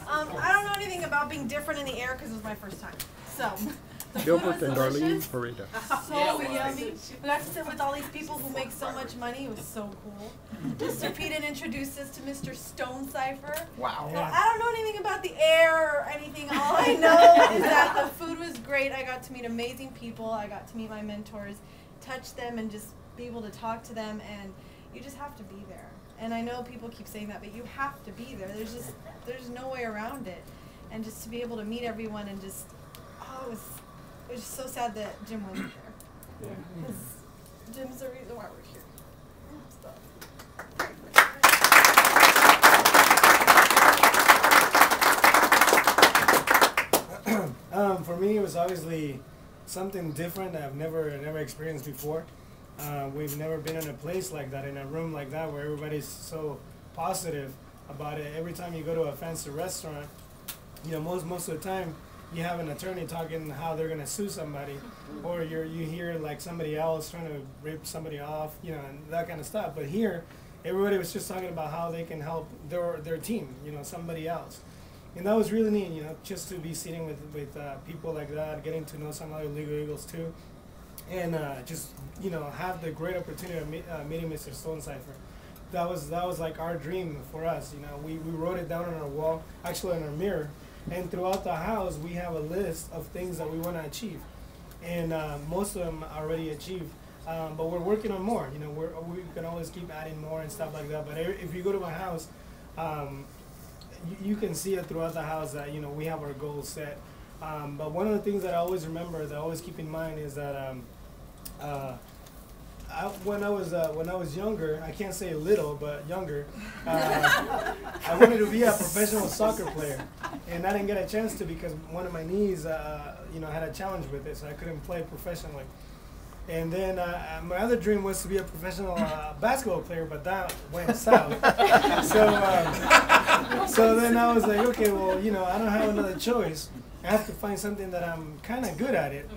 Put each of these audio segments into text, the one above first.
I don't know anything about being different in the air because it was my first time. So, the food Gilbert was and Darlene delicious. Farida. So yummy. We got to sit with all these people who make so much money. It was so cool. Mr. Peden introduced us to Mr. Stone Cipher. Wow. So I don't know anything about the air or anything. All I know is that the food was great. I got to meet amazing people. I got to meet my mentors, touch them, and just be able to talk to them. And you just have to be there. And I know people keep saying that, but you have to be there. There's no way around it. And just to be able to meet everyone and just, it was just so sad that Jim wasn't there. Because Jim's the reason why we're here. For me, it was obviously something different that I've never experienced before. We've never been in a place like that, in a room like that, where everybody's so positive about it. Every time you go to a fancy restaurant, you know, most of the time, you have an attorney talking how they're gonna sue somebody, or you hear like somebody else trying to rip somebody off, you know, and that kind of stuff. But here, everybody was just talking about how they can help their team, you know, somebody else. And that was really neat, you know, just to be sitting with people like that, getting to know some other Legal Eagles too, and just, you know, have the great opportunity of meeting Mr. Stone Cipher. That was like our dream for us, you know. We wrote it down on our wall, actually on our mirror, and throughout the house we have a list of things that we want to achieve, and most of them are already achieved, but we're working on more. You know, we can always keep adding more and stuff like that. But if you go to my house, you can see it throughout the house that, you know, we have our goals set. But one of the things that I always remember, that I always keep in mind, is that when I was younger, I can't say little, but younger, I wanted to be a professional soccer player, and I didn't get a chance to because one of my knees, you know, had a challenge with it, so I couldn't play professionally. And then my other dream was to be a professional basketball player, but that went south. So then I was like, okay, well, you know, I don't have another choice. I have to find something that I'm kind of good at it.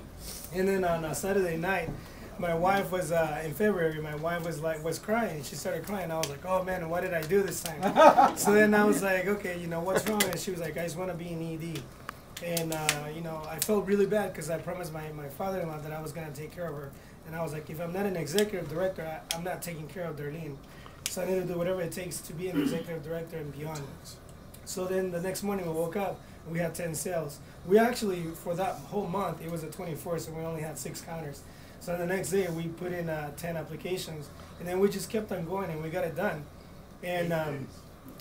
And then on a Saturday night, my wife was in February. My wife was crying. She started crying. I was like, oh man, what did I do this time? So then I was like, okay, you know, what's wrong? And she was like, I just want to be an ED. And you know, I felt really bad because I promised my father-in-law that I was gonna take care of her. And I was like, if I'm not an executive director, I'm not taking care of Darlene. So I need to do whatever it takes to be an executive director and beyond. So then the next morning we woke up. We had 10 sales. We actually, for that whole month, it was the 24th, so we only had 6 counters. So the next day we put in 10 applications, and then we just kept on going, and we got it done. And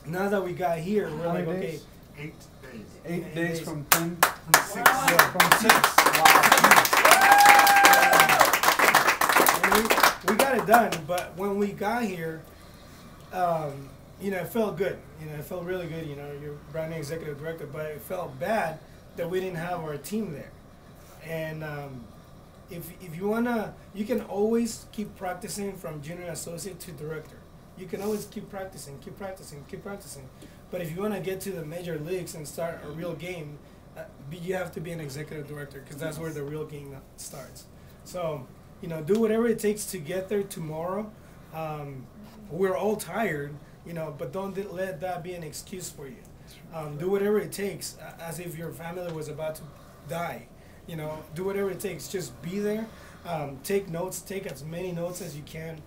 now that we got here, we're like, okay. 8 days. 8 days from 10? From 6. Wow. Yeah, from 6. Wow. We got it done, but when we got here, you know, it felt good. You know, it felt really good. You know, you're brand new executive director, but it felt bad that we didn't have our team there. And if you wanna, you can always keep practicing from junior associate to director. You can always keep practicing, keep practicing, keep practicing. But if you wanna get to the major leagues and start a real game, you have to be an executive director, because that's where the real game starts. So, you know, do whatever it takes to get there tomorrow. We're all tired, you know, but don't let that be an excuse for you. Do whatever it takes, as if your family was about to die. You know, do whatever it takes. Just be there. Take notes. Take as many notes as you can.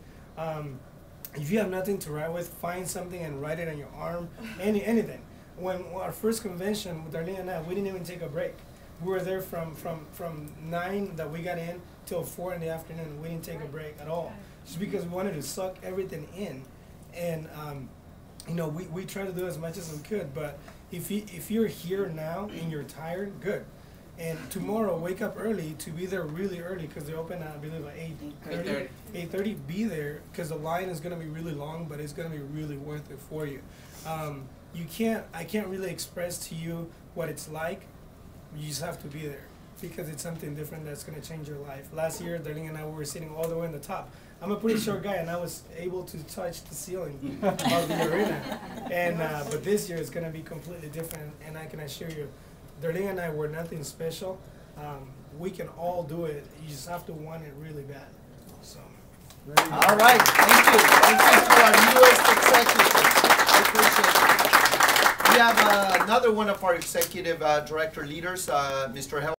If you have nothing to write with, find something and write it on your arm. Anything. When our first convention with Darlene and I, we didn't even take a break. We were there from 9 that we got in till 4 in the afternoon. We didn't take a break at all, just because we wanted to suck everything in. And you know, we try to do as much as we could. But if you're here now and you're tired, good. And tomorrow, wake up early to be there really early, because they open, I believe, at 8:30. 8:30. Be there, because the line is going to be really long, but it's going to be really worth it for you. I can't really express to you what it's like. You just have to be there, because it's something different that's going to change your life. Last year, Darlene and I were sitting all the way in the top. I'm a pretty short guy, and I was able to touch the ceiling of the arena. And but this year it's going to be completely different, and I can assure you, Darlene and I were nothing special. We can all do it. You just have to want it really bad. So. All right, thank you. Thank you to our newest executives. I appreciate it. we have another one of our executive director leaders, Mr. Hel.